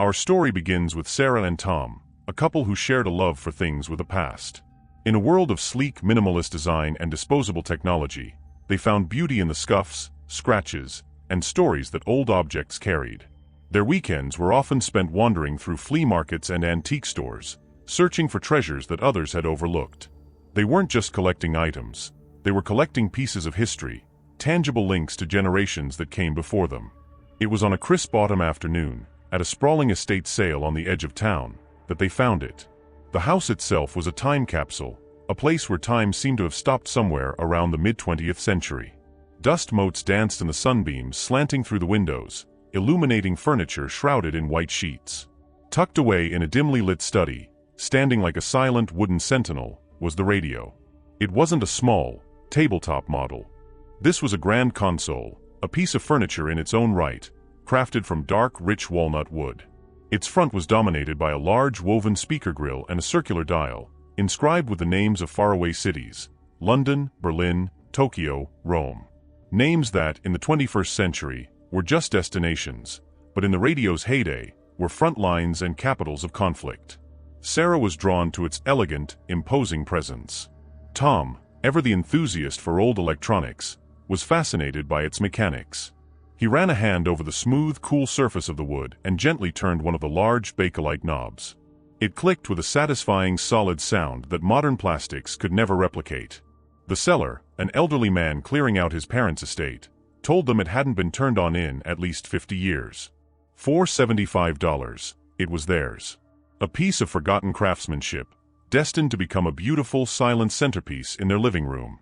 Our story begins with Sarah and Tom, a couple who shared a love for things with a past. In a world of sleek, minimalist design and disposable technology, they found beauty in the scuffs, scratches, and stories that old objects carried. Their weekends were often spent wandering through flea markets and antique stores, searching for treasures that others had overlooked. They weren't just collecting items, they were collecting pieces of history, tangible links to generations that came before them. It was on a crisp autumn afternoon, at a sprawling estate sale on the edge of town, that they found it. The house itself was a time capsule, a place where time seemed to have stopped somewhere around the mid-20th century. Dust motes danced in the sunbeams slanting through the windows, illuminating furniture shrouded in white sheets. Tucked away in a dimly lit study, standing like a silent wooden sentinel, was the radio. It wasn't a small, tabletop model. This was a grand console, a piece of furniture in its own right, crafted from dark, rich walnut wood. Its front was dominated by a large woven speaker grille and a circular dial, inscribed with the names of faraway cities: London, Berlin, Tokyo, Rome. Names that, in the 21st century, were just destinations, but in the radio's heyday, were front lines and capitals of conflict. Sarah was drawn to its elegant, imposing presence. Tom, ever the enthusiast for old electronics, was fascinated by its mechanics. He ran a hand over the smooth, cool surface of the wood and gently turned one of the large Bakelite knobs. It clicked with a satisfying solid sound that modern plastics could never replicate. The seller, an elderly man clearing out his parents' estate, told them it hadn't been turned on in at least 50 years. For $75, it was theirs. A piece of forgotten craftsmanship, destined to become a beautiful, silent centerpiece in their living room.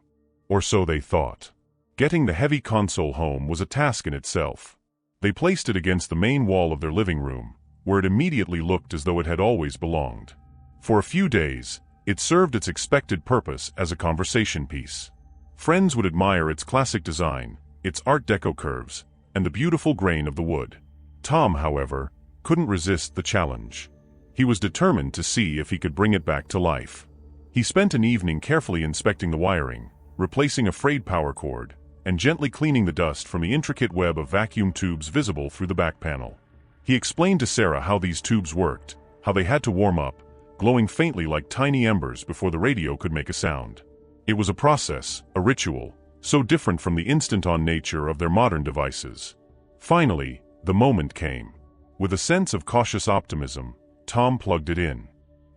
Or so they thought. Getting the heavy console home was a task in itself. They placed it against the main wall of their living room, where it immediately looked as though it had always belonged. For a few days, it served its expected purpose as a conversation piece. Friends would admire its classic design, its Art Deco curves, and the beautiful grain of the wood. Tom, however, couldn't resist the challenge. He was determined to see if he could bring it back to life. He spent an evening carefully inspecting the wiring, replacing a frayed power cord, and gently cleaning the dust from the intricate web of vacuum tubes visible through the back panel. He explained to Sarah how these tubes worked, how they had to warm up, glowing faintly like tiny embers before the radio could make a sound. It was a process, a ritual, so different from the instant-on nature of their modern devices. Finally, the moment came. With a sense of cautious optimism, Tom plugged it in.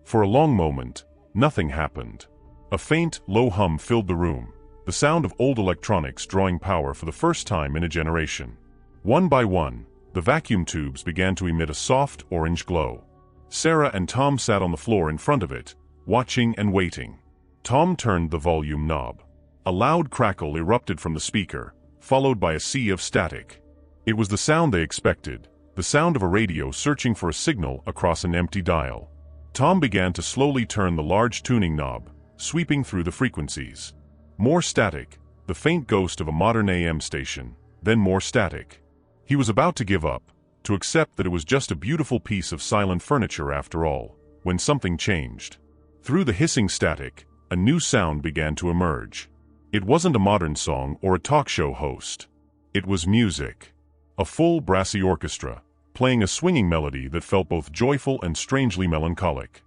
For a long moment, nothing happened. A faint, low hum filled the room, the sound of old electronics drawing power for the first time in a generation. One by one, the vacuum tubes began to emit a soft, orange glow. Sarah and Tom sat on the floor in front of it, watching and waiting. Tom turned the volume knob. A loud crackle erupted from the speaker, followed by a sea of static. It was the sound they expected, the sound of a radio searching for a signal across an empty dial. Tom began to slowly turn the large tuning knob, sweeping through the frequencies. More static, the faint ghost of a modern AM station, then more static. He was about to give up, to accept that it was just a beautiful piece of silent furniture after all, when something changed. Through the hissing static, a new sound began to emerge. It wasn't a modern song or a talk show host. It was music. A full brassy orchestra, playing a swinging melody that felt both joyful and strangely melancholic.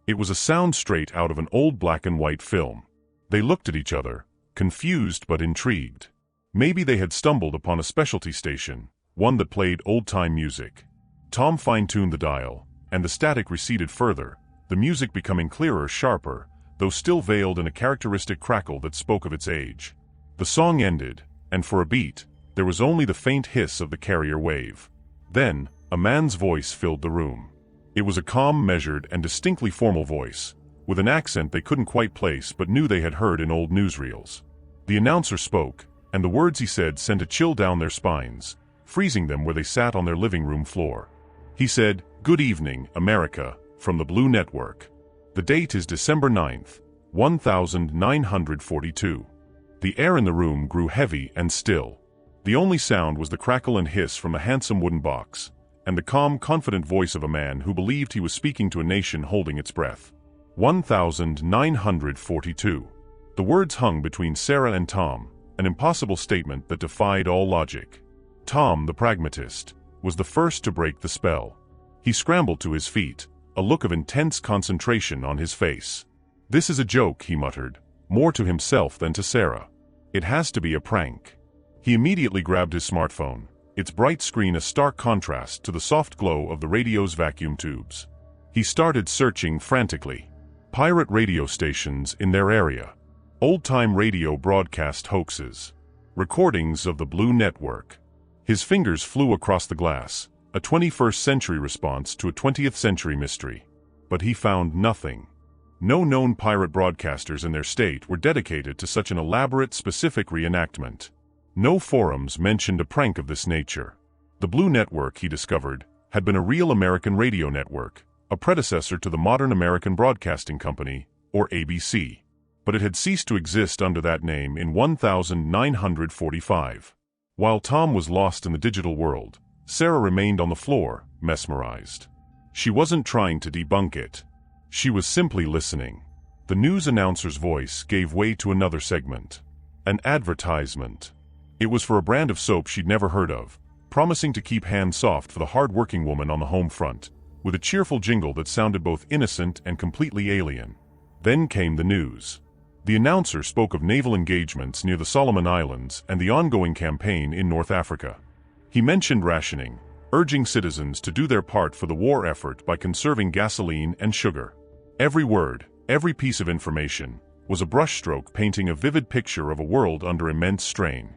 It was a sound straight out of an old black and white film. They looked at each other, confused but intrigued. Maybe they had stumbled upon a specialty station, one that played old-time music. Tom fine-tuned the dial, and the static receded further, the music becoming clearer, sharper, though still veiled in a characteristic crackle that spoke of its age. The song ended, and for a beat, there was only the faint hiss of the carrier wave. Then, a man's voice filled the room. It was a calm, measured, and distinctly formal voice, with an accent they couldn't quite place but knew they had heard in old newsreels. The announcer spoke, and the words he said sent a chill down their spines, freezing them where they sat on their living room floor. He said, "Good evening, America, from the Blue Network. The date is December 9th, 1942. The air in the room grew heavy and still. The only sound was the crackle and hiss from a handsome wooden box, and the calm, confident voice of a man who believed he was speaking to a nation holding its breath. 1942. The words hung between Sarah and Tom, an impossible statement that defied all logic. Tom, the pragmatist, was the first to break the spell. He scrambled to his feet, a look of intense concentration on his face. "This is a joke," he muttered, more to himself than to Sarah. "It has to be a prank." He immediately grabbed his smartphone, its bright screen a stark contrast to the soft glow of the radio's vacuum tubes. He started searching frantically. Pirate radio stations in their area. Old-time radio broadcast hoaxes. Recordings of the Blue Network. His fingers flew across the glass, a 21st century response to a 20th century mystery. But he found nothing. No known pirate broadcasters in their state were dedicated to such an elaborate, specific reenactment. No forums mentioned a prank of this nature. The Blue Network, he discovered, had been a real American radio network, a predecessor to the modern American Broadcasting Company, or ABC. But it had ceased to exist under that name in 1945. While Tom was lost in the digital world, Sarah remained on the floor, mesmerized. She wasn't trying to debunk it. She was simply listening. The news announcer's voice gave way to another segment. An advertisement. It was for a brand of soap she'd never heard of, promising to keep hands soft for the hard-working woman on the home front, with a cheerful jingle that sounded both innocent and completely alien. Then came the news. The announcer spoke of naval engagements near the Solomon Islands and the ongoing campaign in North Africa. He mentioned rationing, urging citizens to do their part for the war effort by conserving gasoline and sugar. Every word, every piece of information, was a brushstroke painting a vivid picture of a world under immense strain.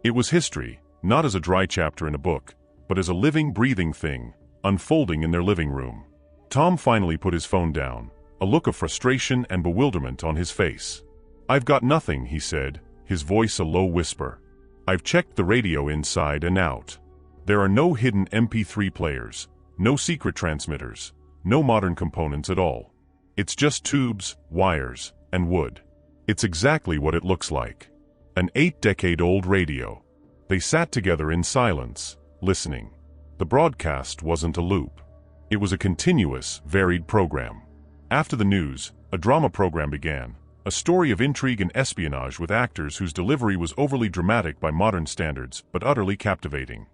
It was history, not as a dry chapter in a book, but as a living, breathing thing, unfolding in their living room. Tom finally put his phone down, a look of frustration and bewilderment on his face. "I've got nothing," he said, his voice a low whisper. "I've checked the radio inside and out. There are no hidden MP3 players, no secret transmitters, no modern components at all. It's just tubes, wires, and wood. It's exactly what it looks like. An 8-decade-old radio." They sat together in silence, listening. The broadcast wasn't a loop. It was a continuous, varied program. After the news, a drama program began, a story of intrigue and espionage with actors whose delivery was overly dramatic by modern standards, but utterly captivating.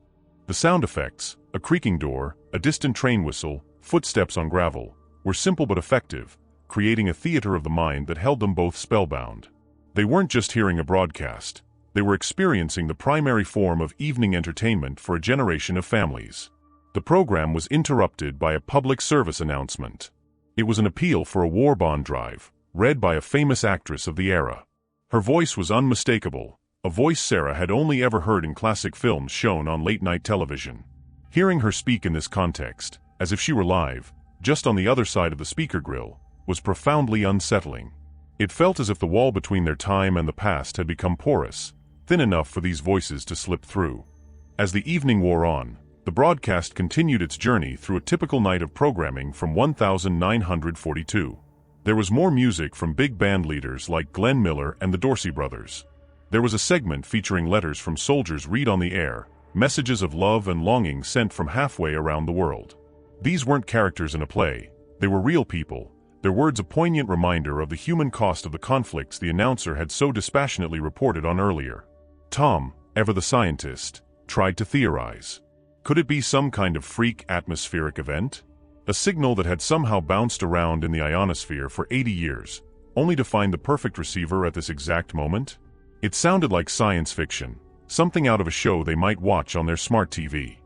The sound effects, a creaking door, a distant train whistle, footsteps on gravel, were simple but effective, creating a theater of the mind that held them both spellbound. They weren't just hearing a broadcast. They were experiencing the primary form of evening entertainment for a generation of families. The program was interrupted by a public service announcement. It was an appeal for a war bond drive, read by a famous actress of the era. Her voice was unmistakable, a voice Sarah had only ever heard in classic films shown on late-night television. Hearing her speak in this context, as if she were live, just on the other side of the speaker grill, was profoundly unsettling. It felt as if the wall between their time and the past had become porous, thin enough for these voices to slip through. As the evening wore on, the broadcast continued its journey through a typical night of programming from 1942. There was more music from big band leaders like Glenn Miller and the Dorsey Brothers. There was a segment featuring letters from soldiers read on the air, messages of love and longing sent from halfway around the world. These weren't characters in a play, they were real people, their words a poignant reminder of the human cost of the conflicts the announcer had so dispassionately reported on earlier. Tom, ever the scientist, tried to theorize. Could it be some kind of freak atmospheric event? A signal that had somehow bounced around in the ionosphere for 80 years, only to find the perfect receiver at this exact moment? It sounded like science fiction, something out of a show they might watch on their smart TV.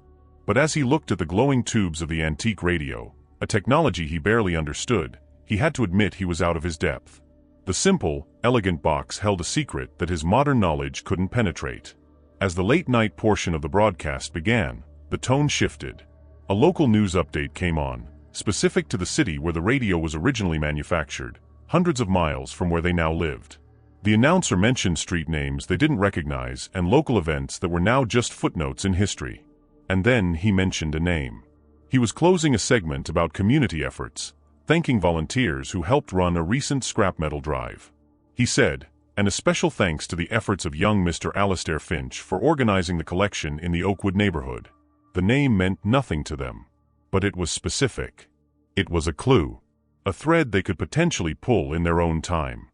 But as he looked at the glowing tubes of the antique radio, a technology he barely understood, he had to admit he was out of his depth. The simple, elegant box held a secret that his modern knowledge couldn't penetrate. As the late-night portion of the broadcast began, the tone shifted. A local news update came on, specific to the city where the radio was originally manufactured, hundreds of miles from where they now lived. The announcer mentioned street names they didn't recognize and local events that were now just footnotes in history. And then he mentioned a name. He was closing a segment about community efforts, thanking volunteers who helped run a recent scrap metal drive. He said, and a special thanks to the efforts of young Mr. Alastair Finch for organizing the collection in the Oakwood neighborhood. The name meant nothing to them. But it was specific. It was a clue. A thread they could potentially pull in their own time.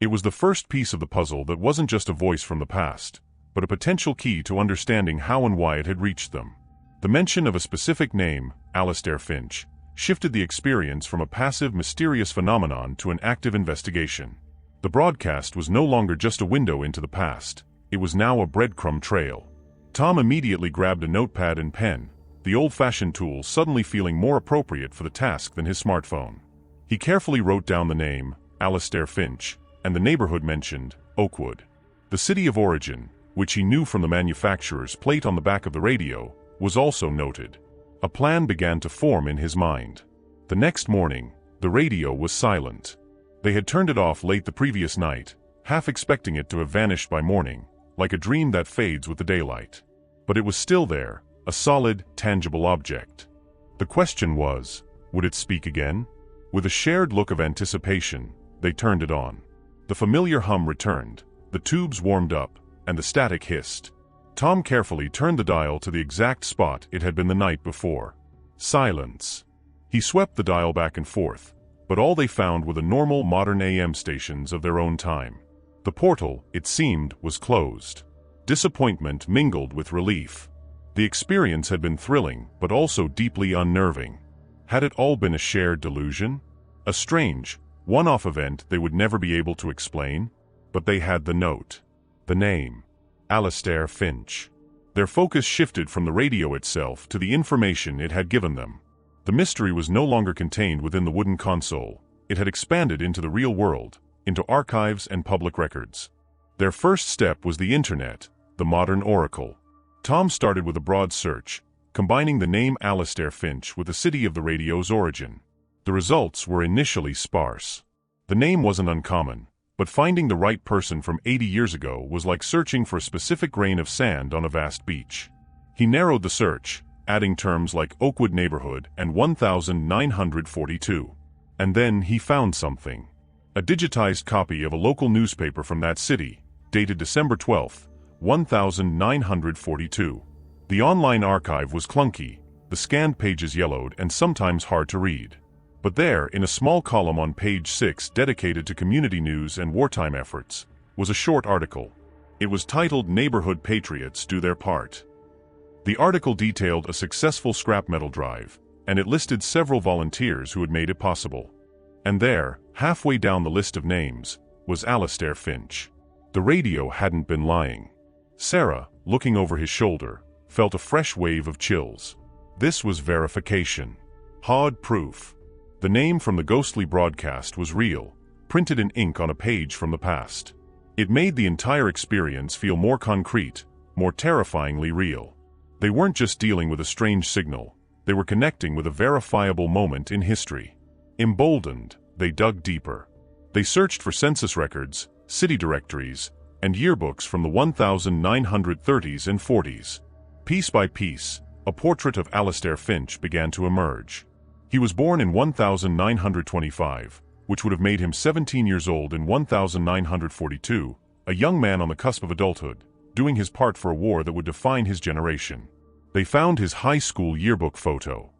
It was the first piece of the puzzle that wasn't just a voice from the past, but a potential key to understanding how and why it had reached them. The mention of a specific name, Alastair Finch, shifted the experience from a passive, mysterious phenomenon to an active investigation. The broadcast was no longer just a window into the past. It was now a breadcrumb trail. Tom immediately grabbed a notepad and pen, the old-fashioned tool suddenly feeling more appropriate for the task than his smartphone. He carefully wrote down the name, Alastair Finch, and the neighborhood mentioned, Oakwood. The city of origin, which he knew from the manufacturer's plate on the back of the radio, was also noted. A plan began to form in his mind. The next morning, the radio was silent. They had turned it off late the previous night, half expecting it to have vanished by morning, like a dream that fades with the daylight. But it was still there, a solid, tangible object. The question was, would it speak again? With a shared look of anticipation, they turned it on. The familiar hum returned, the tubes warmed up, and the static hissed. Tom carefully turned the dial to the exact spot it had been the night before. Silence. He swept the dial back and forth, but all they found were the normal modern AM stations of their own time. The portal, it seemed, was closed. Disappointment mingled with relief. The experience had been thrilling, but also deeply unnerving. Had it all been a shared delusion? A strange, one-off event they would never be able to explain? But they had the note. The name. Alastair Finch. Their focus shifted from the radio itself to the information it had given them. The mystery was no longer contained within the wooden console. It had expanded into the real world, into archives and public records. Their first step was the internet, the modern oracle. Tom started with a broad search, combining the name Alastair Finch with the city of the radio's origin. The results were initially sparse. The name wasn't uncommon, but finding the right person from 80 years ago was like searching for a specific grain of sand on a vast beach. He narrowed the search, adding terms like Oakwood neighborhood and 1942. And then he found something. A digitized copy of a local newspaper from that city, dated December 12, 1942. The online archive was clunky, the scanned pages yellowed and sometimes hard to read. But there, in a small column on page 6 dedicated to community news and wartime efforts, was a short article. It was titled "Neighborhood Patriots Do Their Part." The article detailed a successful scrap metal drive, and it listed several volunteers who had made it possible. And there, halfway down the list of names, was Alastair Finch. The radio hadn't been lying. Sarah, looking over his shoulder, felt a fresh wave of chills. This was verification. Hard proof. The name from the ghostly broadcast was real, printed in ink on a page from the past. It made the entire experience feel more concrete, more terrifyingly real. They weren't just dealing with a strange signal, they were connecting with a verifiable moment in history. Emboldened, they dug deeper. They searched for census records, city directories, and yearbooks from the 1930s and 40s. Piece by piece, a portrait of Alastair Finch began to emerge. He was born in 1925, which would have made him 17 years old in 1942, a young man on the cusp of adulthood, doing his part for a war that would define his generation. They found his high school yearbook photo.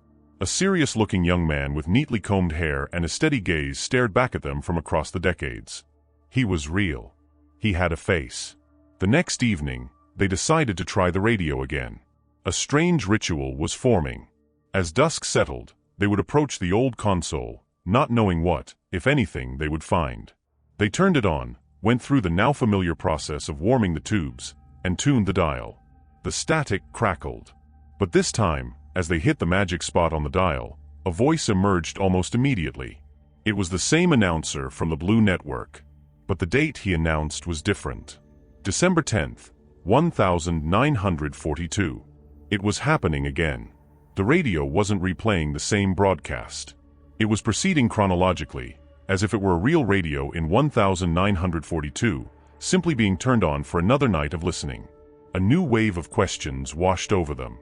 A serious-looking young man with neatly combed hair and a steady gaze stared back at them from across the decades. He was real. He had a face. The next evening, they decided to try the radio again. A strange ritual was forming. As dusk settled, they would approach the old console, not knowing what, if anything, they would find. They turned it on, went through the now familiar process of warming the tubes, and tuned the dial. The static crackled. But this time, as they hit the magic spot on the dial, a voice emerged almost immediately. It was the same announcer from the Blue Network, but the date he announced was different. December 10th, 1942. It was happening again. The radio wasn't replaying the same broadcast. It was proceeding chronologically, as if it were a real radio in 1942, simply being turned on for another night of listening. A new wave of questions washed over them.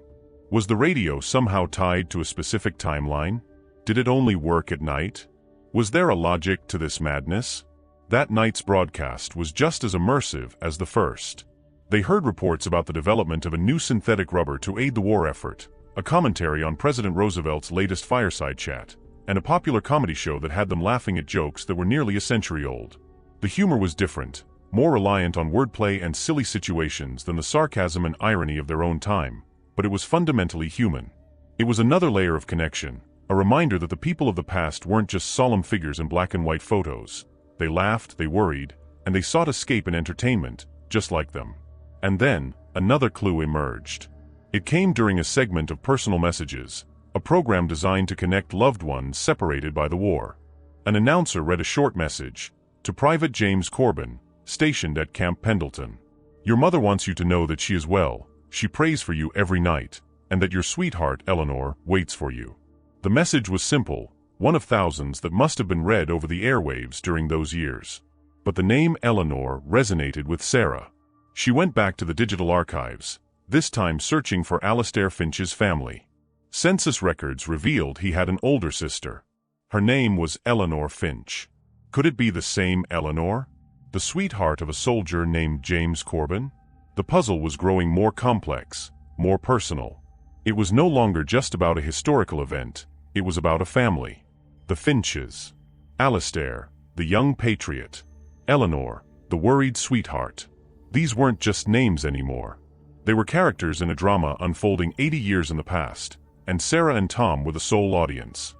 Was the radio somehow tied to a specific timeline? Did it only work at night? Was there a logic to this madness? That night's broadcast was just as immersive as the first. They heard reports about the development of a new synthetic rubber to aid the war effort, a commentary on President Roosevelt's latest fireside chat, and a popular comedy show that had them laughing at jokes that were nearly a century old. The humor was different, more reliant on wordplay and silly situations than the sarcasm and irony of their own time, but it was fundamentally human. It was another layer of connection, a reminder that the people of the past weren't just solemn figures in black and white photos. They laughed, they worried, and they sought escape and entertainment, just like them. And then, another clue emerged. It came during a segment of Personal Messages, a program designed to connect loved ones separated by the war. An announcer read a short message, to Private James Corbin, stationed at Camp Pendleton. Your mother wants you to know that she is well, she prays for you every night, and that your sweetheart, Eleanor, waits for you. The message was simple, one of thousands that must have been read over the airwaves during those years. But the name Eleanor resonated with Sarah. She went back to the digital archives, this time searching for Alastair Finch's family. Census records revealed he had an older sister. Her name was Eleanor Finch. Could it be the same Eleanor? The sweetheart of a soldier named James Corbin? The puzzle was growing more complex, more personal. It was no longer just about a historical event, it was about a family. The Finches. Alastair, the young patriot. Eleanor, the worried sweetheart. These weren't just names anymore. They were characters in a drama unfolding 80 years in the past, and Sarah and Tom were the sole audience.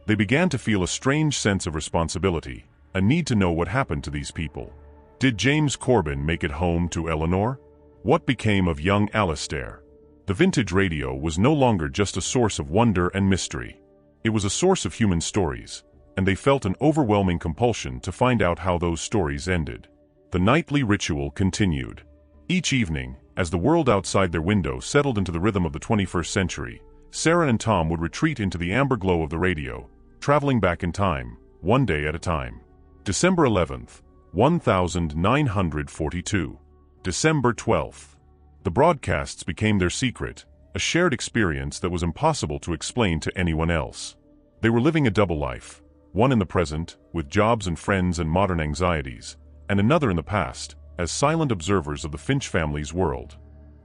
They began to feel a strange sense of responsibility, a need to know what happened to these people. Did James Corbin make it home to Eleanor? What became of young Alastair? The vintage radio was no longer just a source of wonder and mystery. It was a source of human stories, and they felt an overwhelming compulsion to find out how those stories ended. The nightly ritual continued. Each evening, as the world outside their window settled into the rhythm of the 21st century, Sarah and Tom would retreat into the amber glow of the radio, traveling back in time, one day at a time. December 11th, 1942. December 12th. The broadcasts became their secret, a shared experience that was impossible to explain to anyone else. They were living a double life, one in the present, with jobs and friends and modern anxieties, and another in the past, as silent observers of the Finch family's world.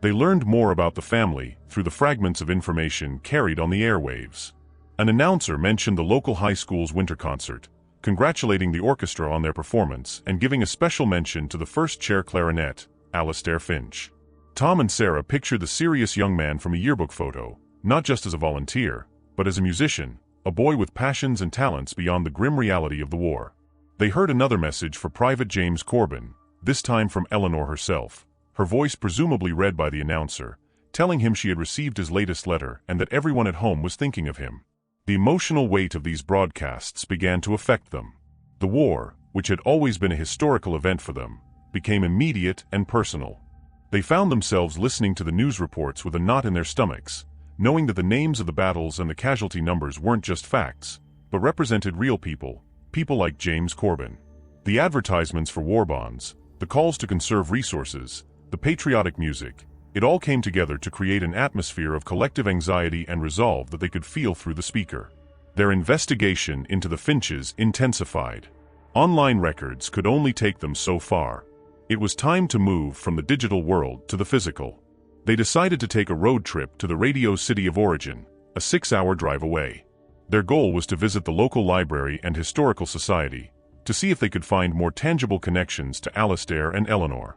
They learned more about the family through the fragments of information carried on the airwaves. An announcer mentioned the local high school's winter concert, congratulating the orchestra on their performance and giving a special mention to the first chair clarinet, Alastair Finch. Tom and Sarah pictured the serious young man from a yearbook photo, not just as a volunteer, but as a musician, a boy with passions and talents beyond the grim reality of the war. They heard another message for Private James Corbin, this time from Eleanor herself, her voice presumably read by the announcer, telling him she had received his latest letter and that everyone at home was thinking of him. The emotional weight of these broadcasts began to affect them. The war, which had always been a historical event for them, became immediate and personal. They found themselves listening to the news reports with a knot in their stomachs, knowing that the names of the battles and the casualty numbers weren't just facts, but represented real people, people like James Corbin. The advertisements for war bonds, the calls to conserve resources, the patriotic music, it all came together to create an atmosphere of collective anxiety and resolve that they could feel through the speaker. Their investigation into the Finches intensified. Online records could only take them so far. It was time to move from the digital world to the physical. They decided to take a road trip to the radio's city of origin, a 6-hour drive away. Their goal was to visit the local library and historical society, to see if they could find more tangible connections to Alastair and Eleanor.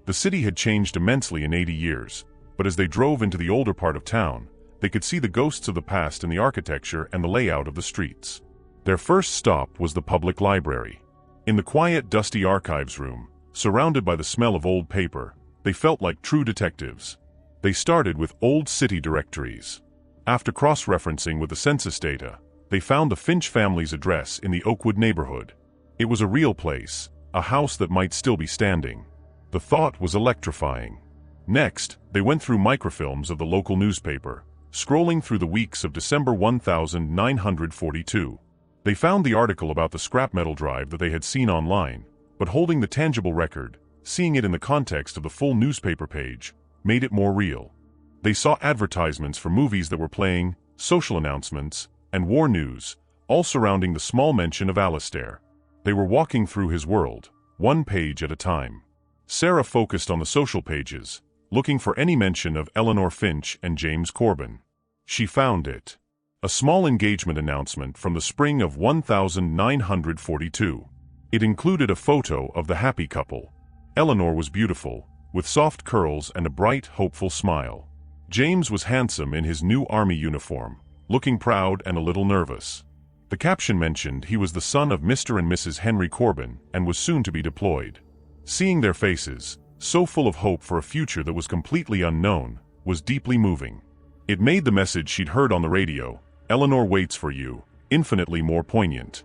The city had changed immensely in 80 years, but as they drove into the older part of town, they could see the ghosts of the past in the architecture and the layout of the streets. Their first stop was the public library. In the quiet, dusty archives room, surrounded by the smell of old paper, they felt like true detectives. They started with old city directories. After cross-referencing with the census data, they found the Finch family's address in the Oakwood neighborhood. It was a real place, a house that might still be standing. The thought was electrifying. Next, they went through microfilms of the local newspaper, scrolling through the weeks of December 1942. They found the article about the scrap metal drive that they had seen online, but holding the tangible record, seeing it in the context of the full newspaper page, made it more real. They saw advertisements for movies that were playing, social announcements, and war news, all surrounding the small mention of Alastair. They were walking through his world, one page at a time. Sarah focused on the social pages, looking for any mention of Eleanor Finch and James Corbin. She found it. A small engagement announcement from the spring of 1942. It included a photo of the happy couple. Eleanor was beautiful, with soft curls and a bright, hopeful smile. James was handsome in his new army uniform, looking proud and a little nervous. The caption mentioned he was the son of Mr. and Mrs. Henry Corbin and was soon to be deployed. Seeing their faces, so full of hope for a future that was completely unknown, was deeply moving. It made the message she'd heard on the radio, "Eleanor waits for you," infinitely more poignant.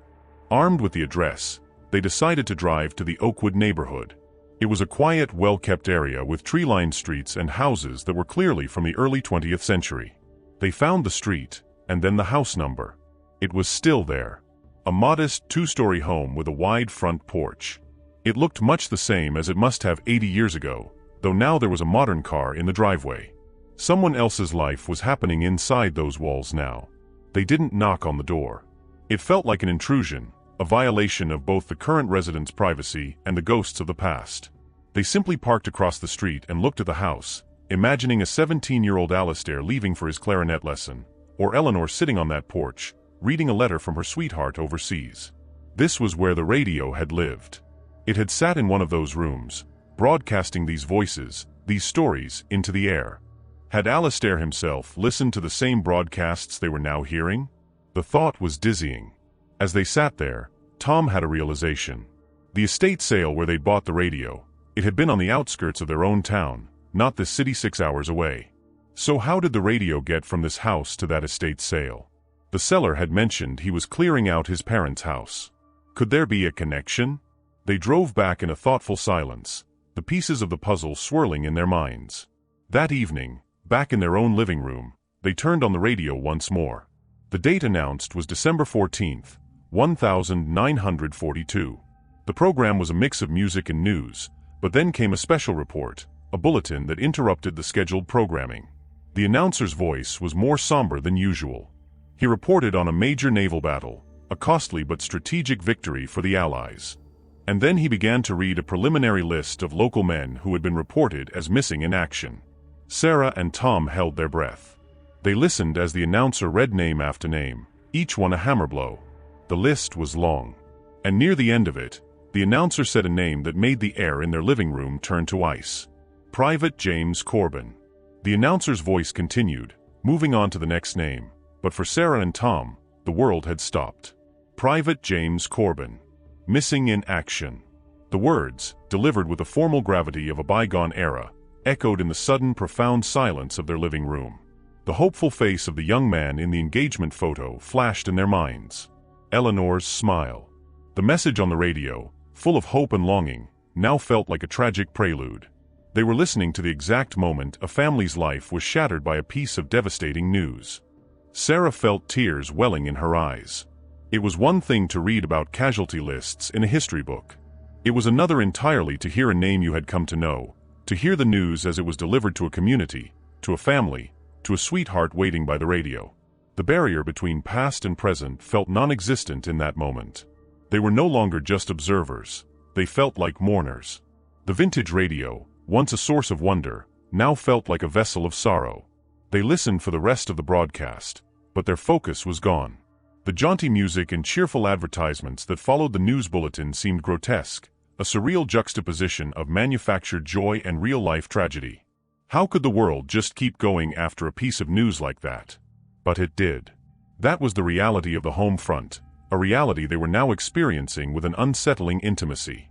Armed with the address, they decided to drive to the Oakwood neighborhood. It was a quiet, well-kept area with tree-lined streets and houses that were clearly from the early 20th century. They found the street, and then the house number. It was still there. A modest, two-story home with a wide front porch. It looked much the same as it must have 80 years ago, though now there was a modern car in the driveway. Someone else's life was happening inside those walls now. They didn't knock on the door. It felt like an intrusion, a violation of both the current residents' privacy and the ghosts of the past. They simply parked across the street and looked at the house, imagining a 17-year-old Alistair leaving for his clarinet lesson, or Eleanor sitting on that porch, reading a letter from her sweetheart overseas. This was where the radio had lived. It had sat in one of those rooms, broadcasting these voices, these stories, into the air. Had Alistair himself listened to the same broadcasts they were now hearing? The thought was dizzying. As they sat there, Tom had a realization. The estate sale where they'd bought the radio, it had been on the outskirts of their own town, not this city 6 hours away. So how did the radio get from this house to that estate sale? The seller had mentioned he was clearing out his parents' house. Could there be a connection? They drove back in a thoughtful silence, the pieces of the puzzle swirling in their minds. That evening, back in their own living room, they turned on the radio once more. The date announced was December 14th, 1942. The program was a mix of music and news, but then came a special report, a bulletin that interrupted the scheduled programming. The announcer's voice was more somber than usual. He reported on a major naval battle, a costly but strategic victory for the Allies. And then he began to read a preliminary list of local men who had been reported as missing in action. Sarah and Tom held their breath. They listened as the announcer read name after name, each one a hammer blow. The list was long. And near the end of it, the announcer said a name that made the air in their living room turn to ice. Private James Corbin. The announcer's voice continued, moving on to the next name, but for Sarah and Tom, the world had stopped. Private James Corbin. Missing in action. The words, delivered with the formal gravity of a bygone era, echoed in the sudden, profound silence of their living room. The hopeful face of the young man in the engagement photo flashed in their minds. Eleanor's smile. The message on the radio, full of hope and longing, now felt like a tragic prelude. They were listening to the exact moment a family's life was shattered by a piece of devastating news. Sarah felt tears welling in her eyes. It was one thing to read about casualty lists in a history book. It was another entirely to hear a name you had come to know, to hear the news as it was delivered to a community, to a family, to a sweetheart waiting by the radio. The barrier between past and present felt non-existent in that moment. They were no longer just observers. They felt like mourners. The vintage radio, once a source of wonder, now felt like a vessel of sorrow. They listened for the rest of the broadcast, but their focus was gone. The jaunty music and cheerful advertisements that followed the news bulletin seemed grotesque, a surreal juxtaposition of manufactured joy and real-life tragedy. How could the world just keep going after a piece of news like that? But it did. That was the reality of the home front, a reality they were now experiencing with an unsettling intimacy.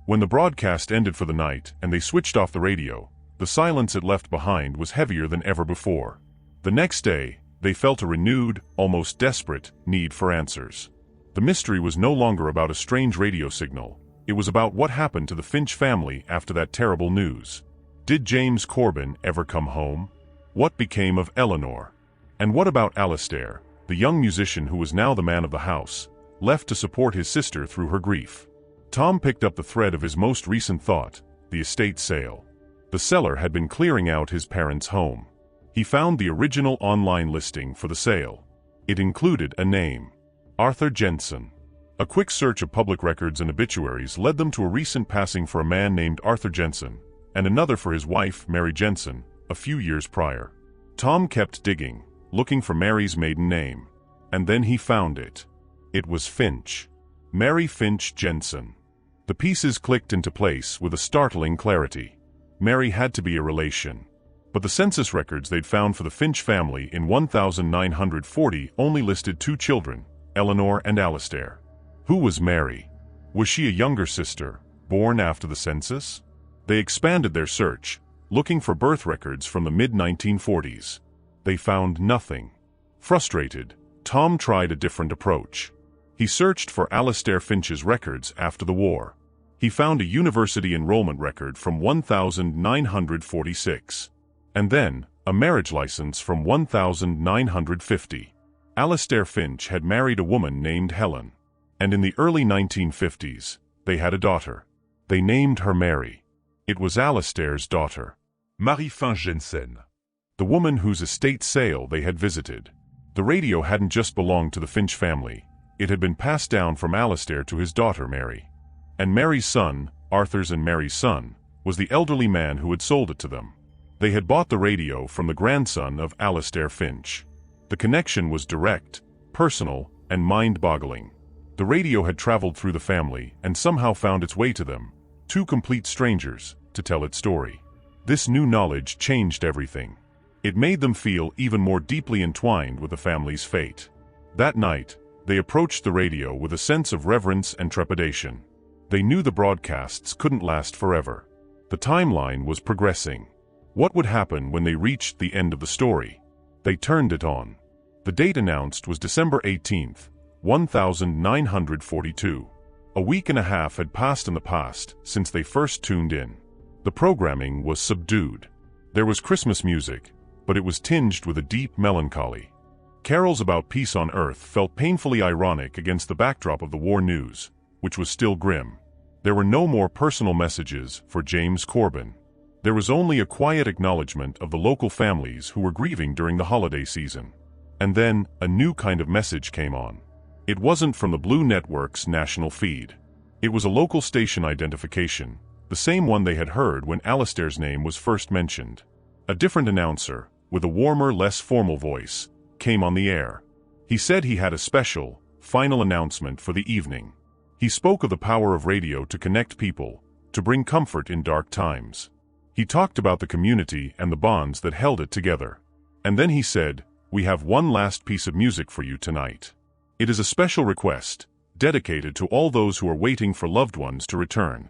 When the broadcast ended for the night and they switched off the radio, the silence it left behind was heavier than ever before. The next day, they felt a renewed, almost desperate, need for answers. The mystery was no longer about a strange radio signal. It was about what happened to the Finch family after that terrible news. Did James Corbin ever come home? What became of Eleanor? And what about Alistair, the young musician who was now the man of the house, left to support his sister through her grief? Tom picked up the thread of his most recent thought, the estate sale. The seller had been clearing out his parents' home. He found the original online listing for the sale. It included a name: Arthur Jensen. A quick search of public records and obituaries led them to a recent passing for a man named Arthur Jensen, and another for his wife, Mary Jensen, a few years prior. Tom kept digging, looking for Mary's maiden name. And then he found it. It was Finch. Mary Finch Jensen. The pieces clicked into place with a startling clarity. Mary had to be a relation. But the census records they'd found for the Finch family in 1940 only listed 2 children, Eleanor and Alastair. Who was Mary? Was she a younger sister, born after the census? They expanded their search, looking for birth records from the mid-1940s. They found nothing. Frustrated, Tom tried a different approach. He searched for Alastair Finch's records after the war. He found a university enrollment record from 1946. And then, a marriage license from 1950. Alastair Finch had married a woman named Helen. And in the early 1950s, they had a daughter. They named her Mary. It was Alastair's daughter, Marie Finch Jensen, the woman whose estate sale they had visited. The radio hadn't just belonged to the Finch family. It had been passed down from Alastair to his daughter Mary. And Mary's son, Arthur's and Mary's son, was the elderly man who had sold it to them. They had bought the radio from the grandson of Alastair Finch. The connection was direct, personal, and mind-boggling. The radio had traveled through the family and somehow found its way to them, 2 complete strangers, to tell its story. This new knowledge changed everything. It made them feel even more deeply entwined with the family's fate. That night, they approached the radio with a sense of reverence and trepidation. They knew the broadcasts couldn't last forever. The timeline was progressing. What would happen when they reached the end of the story? They turned it on. The date announced was December 18th, 1942. A week and a half had passed in the past since they first tuned in. The programming was subdued. There was Christmas music, but it was tinged with a deep melancholy. Carols about peace on Earth felt painfully ironic against the backdrop of the war news, which was still grim. There were no more personal messages for James Corbin. There was only a quiet acknowledgement of the local families who were grieving during the holiday season. And then, a new kind of message came on. It wasn't from the Blue Network's national feed. It was a local station identification, the same one they had heard when Alastair's name was first mentioned. A different announcer, with a warmer, less formal voice, came on the air. He said he had a special, final announcement for the evening. He spoke of the power of radio to connect people, to bring comfort in dark times. He talked about the community and the bonds that held it together. And then he said, "We have one last piece of music for you tonight. It is a special request, dedicated to all those who are waiting for loved ones to return.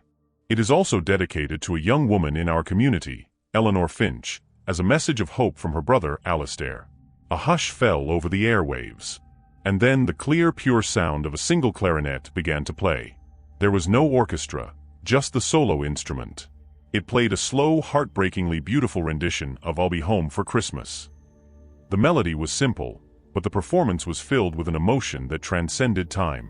It is also dedicated to a young woman in our community, Eleanor Finch, as a message of hope from her brother, Alastair." A hush fell over the airwaves. And then the clear, pure sound of a single clarinet began to play. There was no orchestra, just the solo instrument. It played a slow, heartbreakingly beautiful rendition of "I'll Be Home for Christmas." The melody was simple, but the performance was filled with an emotion that transcended time.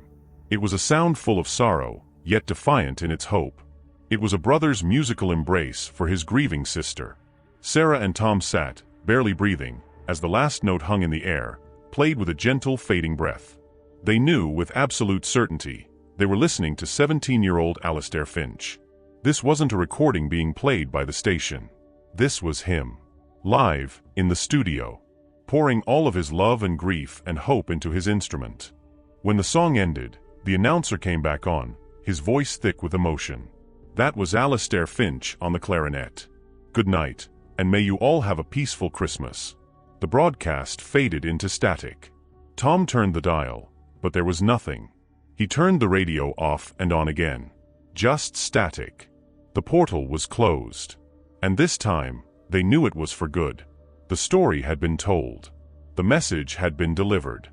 It was a sound full of sorrow, yet defiant in its hope. It was a brother's musical embrace for his grieving sister. Sarah and Tom sat, barely breathing, as the last note hung in the air, played with a gentle, fading breath. They knew with absolute certainty they were listening to 17-year-old Alastair Finch. This wasn't a recording being played by the station. This was him, live, in the studio, pouring all of his love and grief and hope into his instrument. When the song ended, the announcer came back on, his voice thick with emotion. That was Alastair Finch on the clarinet. "Good night, and may you all have a peaceful Christmas." The broadcast faded into static. Tom turned the dial, but there was nothing. He turned the radio off and on again. Just static. The portal was closed. And this time, they knew it was for good. The story had been told. The message had been delivered.